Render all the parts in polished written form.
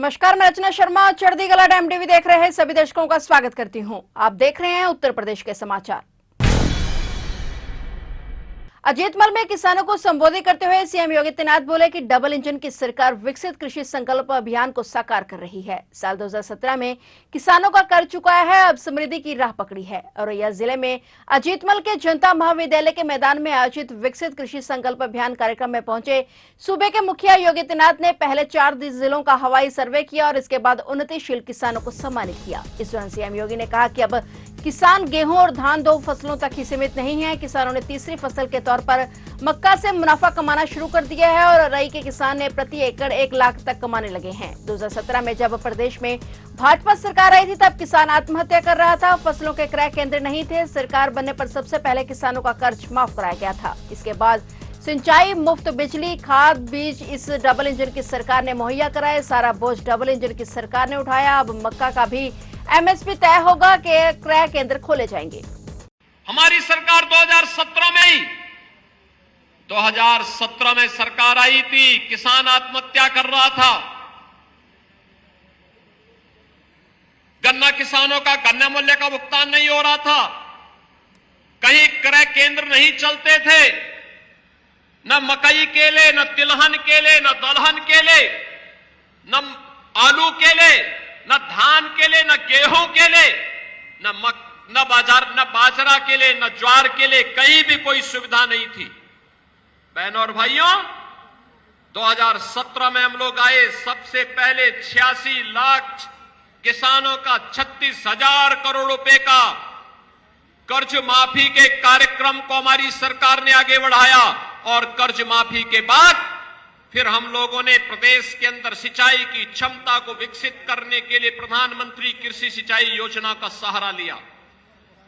नमस्कार, मैं रचना शर्मा चढ़ती कला टाइम टीवी देख रहे हैं सभी दर्शकों का स्वागत करती हूं। आप देख रहे हैं उत्तर प्रदेश के समाचार। अजीतमल में किसानों को संबोधित करते हुए सीएम योगी आदित्यनाथ बोले कि डबल इंजन की सरकार विकसित कृषि संकल्प अभियान को साकार कर रही है। साल 2017 में किसानों का कर चुका है, अब समृद्धि की राह पकड़ी है। औरैया जिले में अजीतमल के जनता महाविद्यालय के मैदान में आयोजित विकसित कृषि संकल्प अभियान कार्यक्रम में पहुंचे सूबे के मुखिया योगी आदित्यनाथ ने पहले 4 जिलों का हवाई सर्वे किया और इसके बाद उन्नतिशील किसानों को सम्मानित किया। इस दौरान सीएम योगी ने कहा कि अब किसान गेहूं और धान 2 फसलों तक ही सीमित नहीं है। किसानों ने तीसरी फसल के तौर पर मक्का से मुनाफा कमाना शुरू कर दिया है और रई के किसान ने प्रति एकड़ 1 लाख तक कमाने लगे हैं। 2017 में जब प्रदेश में भाजपा सरकार आई थी तब किसान आत्महत्या कर रहा था। फसलों के क्रय केंद्र नहीं थे। सरकार बनने पर सबसे पहले किसानों का कर्ज माफ कराया गया था। इसके बाद सिंचाई, मुफ्त बिजली, खाद, बीज इस डबल इंजन की सरकार ने मुहैया कराए। सारा बोझ डबल इंजन की सरकार ने उठाया। अब मक्का का भी एमएसपी तय होगा कि क्रय केंद्र खोले जाएंगे। हमारी सरकार 2017 में सरकार आई थी, किसान आत्महत्या कर रहा था। गन्ना किसानों का गन्ना मूल्य का भुगतान नहीं हो रहा था। कहीं क्रय केंद्र नहीं चलते थे। न मकई केले, न तिलहन केले, न दलहन केले, न आलू केले, न धान केले, न गेहूं केले, न बाजरा केले, न ज्वार केले, कहीं भी कोई सुविधा नहीं थी। बहनों और भाइयों, 2017 में हम लोग आए, सबसे पहले 86 लाख किसानों का 36,000 करोड़ रुपए का कर्ज माफी के कार्यक्रम को हमारी सरकार ने आगे बढ़ाया। और कर्ज माफी के बाद फिर हम लोगों ने प्रदेश के अंदर सिंचाई की क्षमता को विकसित करने के लिए प्रधानमंत्री कृषि सिंचाई योजना का सहारा लिया।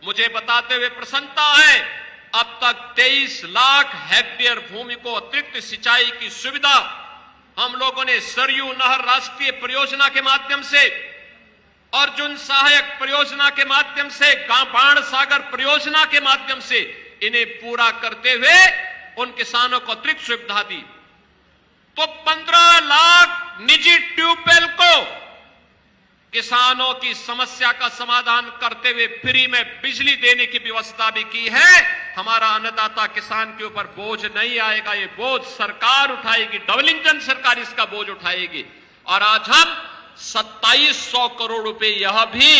मुझे बताते हुए प्रसन्नता है, अब तक 23 लाख हेक्टेयर भूमि को अतिरिक्त सिंचाई की सुविधा हम लोगों ने सरयू नहर राष्ट्रीय परियोजना के माध्यम से, अर्जुन सहायक परियोजना के माध्यम से, बाण सागर परियोजना के माध्यम से इन्हें पूरा करते हुए उन किसानों को अतिरिक्त सुविधा दी। तो 15 लाख निजी ट्यूबवेल को किसानों की समस्या का समाधान करते हुए फ्री में बिजली देने की व्यवस्था भी की है। हमारा अन्नदाता किसान के ऊपर बोझ नहीं आएगा, ये बोझ सरकार उठाएगी, डबल इंजन सरकार इसका बोझ उठाएगी। और आज हम 2700 करोड़ रुपए यह भी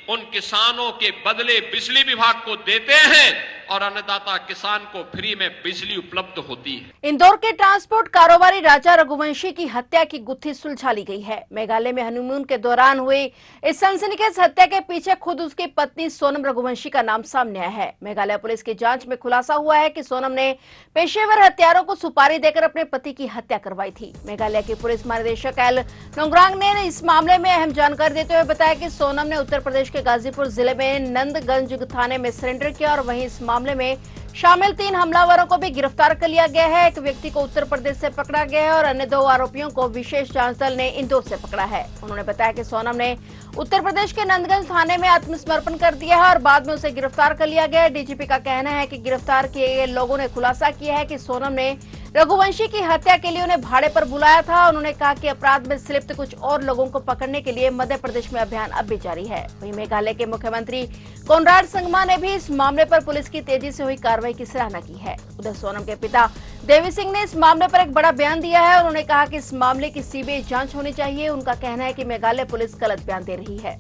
उन किसानों के बदले बिजली विभाग को देते हैं और अन्नदाता किसान को फ्री में बिजली उपलब्ध होती है। इंदौर के ट्रांसपोर्ट कारोबारी राजा रघुवंशी की हत्या की गुत्थी सुलझा ली गई है। मेघालय में हनीमून के दौरान हुई इस सनसनीखेज हत्या के पीछे खुद उसकी पत्नी सोनम रघुवंशी का नाम सामने आया है। मेघालय पुलिस की जांच में खुलासा हुआ है कि सोनम ने पेशेवर हत्यारों को सुपारी देकर अपने पति की हत्या करवाई थी। मेघालय के पुलिस महानिदेशक एल नोंगरांग ने इस मामले में अहम जानकारी देते हुए बताया कि सोनम ने उत्तर प्रदेश के गाजीपुर जिले में नंदगंज थाने में सरेंडर किया और वहीं इस मामले में शामिल 3 हमलावरों को भी गिरफ्तार कर लिया गया है। एक व्यक्ति को उत्तर प्रदेश से पकड़ा गया है और अन्य 2 आरोपियों को विशेष जांच दल ने इंदौर से पकड़ा है। उन्होंने बताया कि सोनम ने उत्तर प्रदेश के नंदगंज थाने में आत्मसमर्पण कर दिया है और बाद में उसे गिरफ्तार कर लिया गया है। डीजीपी का कहना है कि गिरफ्तार किए गए लोगों ने खुलासा किया है कि सोनम ने रघुवंशी की हत्या के लिए उन्हें भाड़े पर बुलाया था। उन्होंने कहा कि अपराध में संलिप्त कुछ और लोगों को पकड़ने के लिए मध्य प्रदेश में अभियान अब भी जारी है। वहीं मेघालय के मुख्यमंत्री कोनराड संगमा ने भी इस मामले पर पुलिस की तेजी से हुई कार्रवाई की सराहना की है। उधर सोनम के पिता देवी सिंह ने इस मामले पर एक बड़ा बयान दिया है। उन्होंने कहा कि इस मामले की सीबीआई जांच होनी चाहिए। उनका कहना है कि मेघालय पुलिस गलत बयान दे रही है।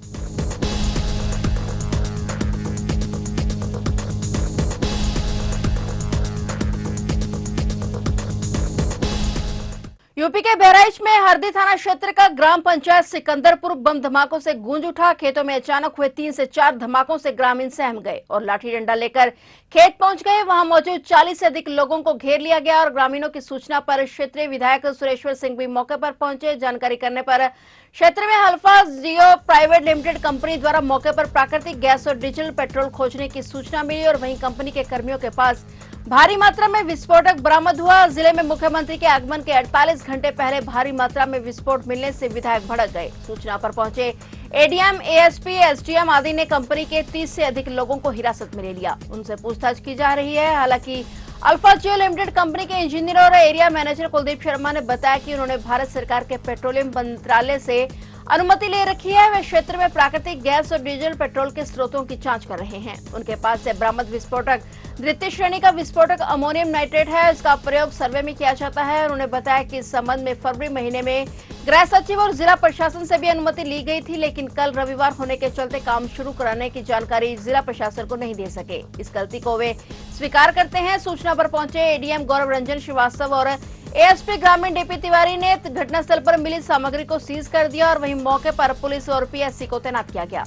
यूपी के बहराइच में हरदी थाना क्षेत्र का ग्राम पंचायत सिकंदरपुर बम धमाकों से गूंज उठा। खेतों में अचानक हुए 3 से 4 धमाकों से ग्रामीण सहम गए और लाठी डंडा लेकर खेत पहुंच गए। वहां मौजूद 40 से अधिक लोगों को घेर लिया गया और ग्रामीणों की सूचना पर क्षेत्रीय विधायक सुरेश्वर सिंह भी मौके पर पहुंचे। जानकारी करने पर क्षेत्र में हल्फा जियो प्राइवेट लिमिटेड कंपनी द्वारा मौके पर प्राकृतिक गैस और डीजल पेट्रोल खोजने की सूचना मिली और वहीं कंपनी के कर्मियों के पास भारी मात्रा में विस्फोटक बरामद हुआ। जिले में मुख्यमंत्री के आगमन के 48 घंटे पहले भारी मात्रा में विस्फोट मिलने से विधायक भड़क गए। सूचना पर पहुंचे एडीएम, एएसपी, एसडीएम आदि ने कंपनी के 30 से अधिक लोगों को हिरासत में ले लिया। उनसे पूछताछ की जा रही है। हालांकि अल्फा जियो लिमिटेड कंपनी के इंजीनियर और एरिया मैनेजर कुलदीप शर्मा ने बताया कि उन्होंने भारत सरकार के पेट्रोलियम मंत्रालय से अनुमति ले रखी है। वे क्षेत्र में प्राकृतिक गैस और डीजल पेट्रोल के स्रोतों की जांच कर रहे हैं। उनके पास से बरामद विस्फोटक द्वितीय श्रेणी का विस्फोटक अमोनियम नाइट्रेट है। इसका प्रयोग सर्वे में किया जाता है। उन्होंने बताया कि इस संबंध में फरवरी महीने में गृह सचिव और जिला प्रशासन से भी अनुमति ली गई थी, लेकिन कल रविवार होने के चलते काम शुरू कराने की जानकारी जिला प्रशासन को नहीं दे सके। इस गलती को वे स्वीकार करते हैं। सूचना पर पहुंचे एडीएम गौरव रंजन श्रीवास्तव और एएसपी ग्रामीण डीपी तिवारी ने घटनास्थल पर मिली सामग्री को सीज कर दिया और वहीं मौके पर पुलिस और पीएससी को तैनात किया गया।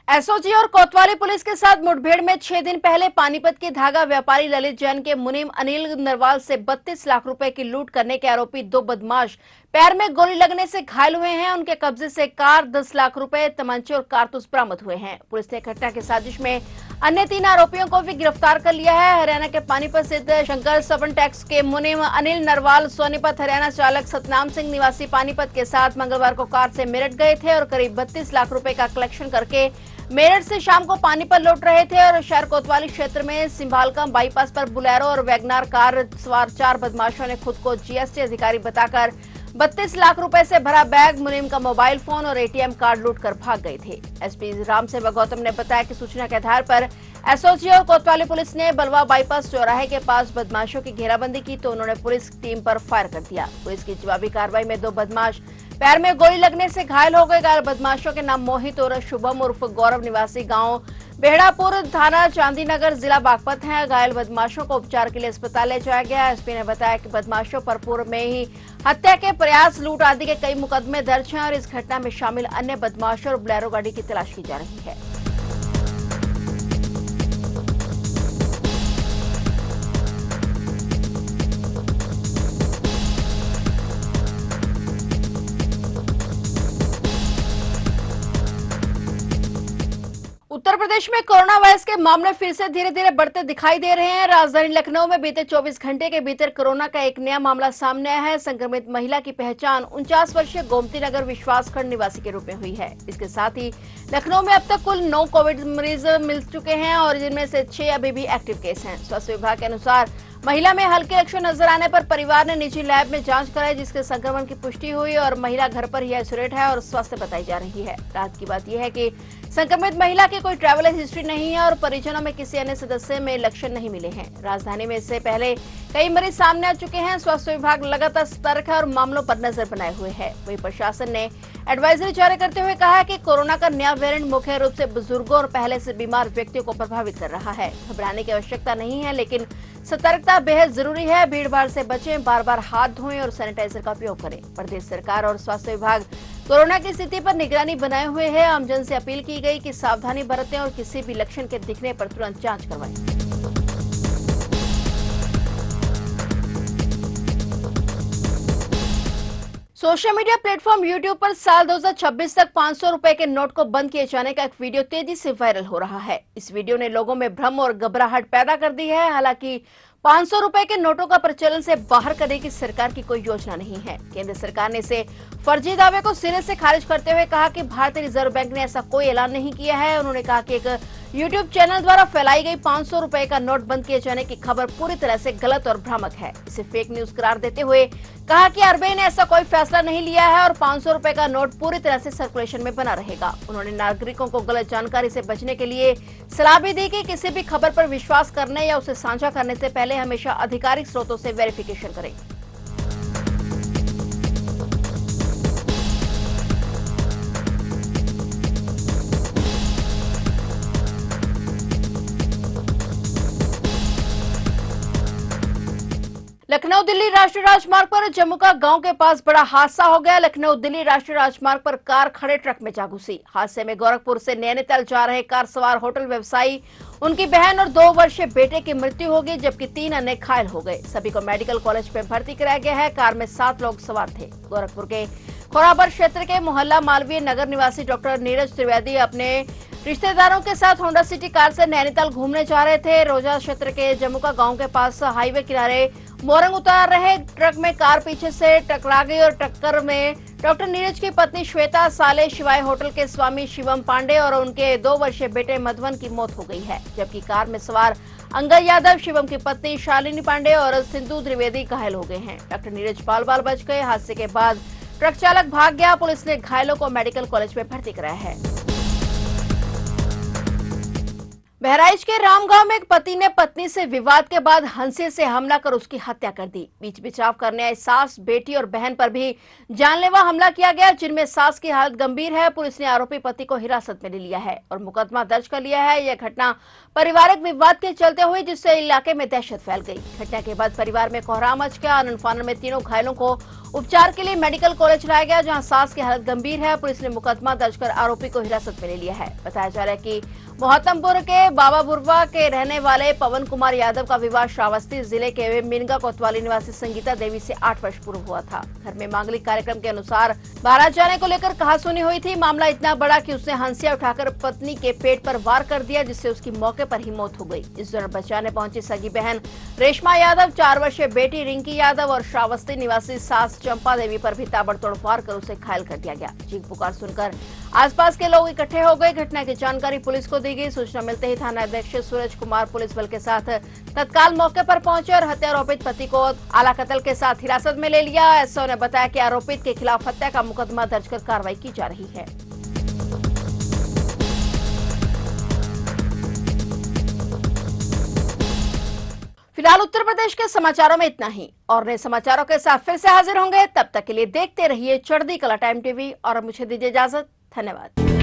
एसओजी और कोतवाली पुलिस के साथ मुठभेड़ में 6 दिन पहले पानीपत के धागा व्यापारी ललित जैन के मुनीम अनिल नरवाल से 32 लाख रुपए की लूट करने के आरोपी 2 बदमाश पैर में गोली लगने से घायल हुए हैं। उनके कब्जे से कार, 10 लाख रुपए, तमंचे और कारतूस बरामद हुए हैं। पुलिस ने घटना की साजिश में अन्य 3 आरोपियों को भी गिरफ्तार कर लिया है। हरियाणा के पानीपत स्थित शंकर सबन टैक्स के मुनीम अनिल नरवाल सोनीपत हरियाणा चालक सतनाम सिंह निवासी पानीपत के साथ मंगलवार को कार से मेरठ गए थे और करीब 32 लाख रुपए का कलेक्शन करके मेरठ से शाम को पानीपत लौट रहे थे और शहर कोतवाली क्षेत्र में सिंभालकम बाईपास पर बुलेरो और वैगनार कार सवार 4 बदमाशों ने खुद को जीएसटी अधिकारी बताकर 32 लाख रुपए से भरा बैग, मुनीम का मोबाइल फोन और एटीएम कार्ड लूटकर भाग गए थे। एसपी राम सेवक गौतम ने बताया कि सूचना के आधार पर एसओजी और कोतवाली पुलिस ने बलवा बाईपास चौराहे के पास बदमाशों की घेराबंदी की तो उन्होंने पुलिस टीम पर फायर कर दिया। पुलिस की जवाबी कार्रवाई में 2 बदमाश पैर में गोली लगने से घायल हो गए। घायल बदमाशों के नाम मोहित और शुभम उर्फ गौरव निवासी गांव बेहड़ापुर, थाना चांदीनगर, जिला बागपत हैं। घायल बदमाशों को उपचार के लिए अस्पताल ले जाया गया। एसपी ने बताया कि बदमाशों पर पूर्व में ही हत्या के प्रयास, लूट आदि के कई मुकदमे दर्ज हैं और इस घटना में शामिल अन्य बदमाशों और बोलेरो गाड़ी की तलाश की जा रही है। उत्तर प्रदेश में कोरोना वायरस के मामले फिर से धीरे धीरे बढ़ते दिखाई दे रहे हैं। राजधानी लखनऊ में बीते 24 घंटे के भीतर कोरोना का एक नया मामला सामने आया है। संक्रमित महिला की पहचान 49 वर्षीय गोमती नगर विश्वासखंड निवासी के रूप में हुई है। इसके साथ ही लखनऊ में अब तक कुल 9 कोविड मरीज मिल चुके हैं और जिनमें से 6 अभी भी एक्टिव केस हैं। स्वास्थ्य विभाग के अनुसार महिला में हल्के लक्षण नजर आने पर परिवार ने निजी लैब में जांच कराई, जिसके संक्रमण की पुष्टि हुई और महिला घर पर ही आइसोलेट है और स्वस्थ बताई जा रही है। राहत की बात यह है कि संक्रमित महिला की कोई ट्रैवल हिस्ट्री नहीं है और परिजनों में किसी अन्य सदस्य में लक्षण नहीं मिले हैं। राजधानी में इससे पहले कई मरीज सामने आ चुके हैं। स्वास्थ्य विभाग लगातार सतर्क है और मामलों पर नजर बनाए हुए है। वहीं प्रशासन ने एडवाइजरी जारी करते हुए कहा है कि कोरोना का नया वेरिएंट मुख्य रूप से बुजुर्गों और पहले से बीमार व्यक्तियों को प्रभावित कर रहा है। घबराने की आवश्यकता नहीं है, लेकिन सतर्कता बेहद जरूरी है। भीड़ भाड़ से बचें, बार बार हाथ धोएं और सैनिटाइजर का उपयोग करें। प्रदेश सरकार और स्वास्थ्य विभाग कोरोना की स्थिति पर निगरानी बनाए हुए है। आमजन से अपील की गई कि सावधानी बरतें और किसी भी लक्षण के दिखने पर तुरंत जांच करवाएं। सोशल मीडिया प्लेटफॉर्म यूट्यूब पर साल 2026 तक 500 रुपए के नोट को बंद किए जाने का एक वीडियो तेजी से वायरल हो रहा है। इस वीडियो ने लोगों में भ्रम और घबराहट पैदा कर दी है। हालांकि 500 रुपए के नोटों का प्रचलन से बाहर करने की सरकार की कोई योजना नहीं है। केंद्र सरकार ने इसे फर्जी दावे को सिरे से खारिज करते हुए कहा कि भारतीय रिजर्व बैंक ने ऐसा कोई ऐलान नहीं किया है। उन्होंने कहा कि एक यूट्यूब चैनल द्वारा फैलाई गई 500 रुपए का नोट बंद किए जाने की खबर पूरी तरह से गलत और भ्रामक है। इसे फेक न्यूज करार देते हुए कहा कि आरबीआई ने ऐसा कोई फैसला नहीं लिया है और 500 रुपए का नोट पूरी तरह से सर्कुलेशन में बना रहेगा। उन्होंने नागरिकों को गलत जानकारी से बचने के लिए सलाह भी दी कि किसी भी खबर पर विश्वास करने या उसे साझा करने से पहले हमेशा आधिकारिक स्रोतों से वेरिफिकेशन करें। लखनऊ दिल्ली राष्ट्रीय राजमार्ग पर जमुका गांव के पास बड़ा हादसा हो गया। लखनऊ दिल्ली राष्ट्रीय राजमार्ग पर कार खड़े ट्रक में जा घुसी। हादसे में गोरखपुर से नैनीताल जा रहे कार सवार होटल व्यवसायी, उनकी बहन और 2 वर्षीय बेटे की मृत्यु हो गई, जबकि 3 अन्य घायल हो गए। सभी को मेडिकल कॉलेज में भर्ती कराया गया है। कार में 7 लोग सवार थे। गोरखपुर के खोराबर क्षेत्र के मोहल्ला मालवीय नगर निवासी डॉक्टर नीरज त्रिवेदी अपने रिश्तेदारों के साथ होंडा सिटी कार से नैनीताल घूमने जा रहे थे। रोजा क्षेत्र के जमुका गांव के पास हाईवे किनारे मोरंग उतार रहे ट्रक में कार पीछे से टकरा गई और टक्कर में डॉक्टर नीरज की पत्नी श्वेता साले शिवाय होटल के स्वामी शिवम पांडे और उनके 2 वर्षीय बेटे मधवन की मौत हो गई है, जबकि कार में सवार अंगद यादव, शिवम की पत्नी शालिनी पांडे और सिंधु त्रिवेदी घायल हो गए हैं। डॉक्टर नीरज बाल बाल बच गए। हादसे के बाद ट्रक चालक भाग गया। पुलिस ने घायलों को मेडिकल कॉलेज में भर्ती कराया है। बहराइच के रामगांव में एक पति ने पत्नी से विवाद के बाद हंसे से हमला कर उसकी हत्या कर दी। बीच बिचाव करने आई सास, बेटी और बहन पर भी जानलेवा हमला किया गया, जिनमें सास की हालत गंभीर है। पुलिस ने आरोपी पति को हिरासत में ले लिया है और मुकदमा दर्ज कर लिया है। यह घटना पारिवारिक विवाद के चलते हुई, जिससे इलाके में दहशत फैल गई। घटना के बाद परिवार में कोहराम मच गया। आनन फानन में तीनों घायलों को उपचार के लिए मेडिकल कॉलेज लाया गया, जहां सास की हालत गंभीर है। पुलिस ने मुकदमा दर्ज कर आरोपी को हिरासत में ले लिया है। बताया जा रहा है कि मोहतमपुर के बाबा बुरवा के रहने वाले पवन कुमार यादव का विवाह श्रावस्ती जिले के मिनगा कोतवाली निवासी संगीता देवी से 8 वर्ष पूर्व हुआ था। घर में मांगलिक कार्यक्रम के अनुसार बारात जाने को लेकर कहासुनी हुई थी। मामला इतना बड़ा कि उसने हंसिया उठाकर पत्नी के पेट पर वार कर दिया, जिससे उसकी मौके पर ही मौत हो गई। इस दौरान बचाने पहुंची सगी बहन रेशमा यादव, 4 वर्षीय बेटी रिंकी यादव और श्रावस्ती निवासी सास चंपा देवी पर भी ताबड़तोड़ वार कर उसे घायल कर दिया गया। चीख पुकार सुनकर आसपास के लोग इकट्ठे हो गए। घटना की जानकारी पुलिस को दी गई। सूचना मिलते ही थाना अध्यक्ष सूरज कुमार पुलिस बल के साथ तत्काल मौके पर पहुंचे और हत्यारोपित पति को आला कत्ल के साथ हिरासत में ले लिया। एसओ ने बताया कि आरोपित के खिलाफ हत्या का मुकदमा दर्ज कर कार्रवाई की जा रही है। फिलहाल उत्तर प्रदेश के समाचारों में इतना ही, और नए समाचारों के साथ फिर से हाजिर होंगे। तब तक के लिए देखते रहिए चढ़ती कला टाइम टीवी और मुझे दीजिए इजाजत। धन्यवाद।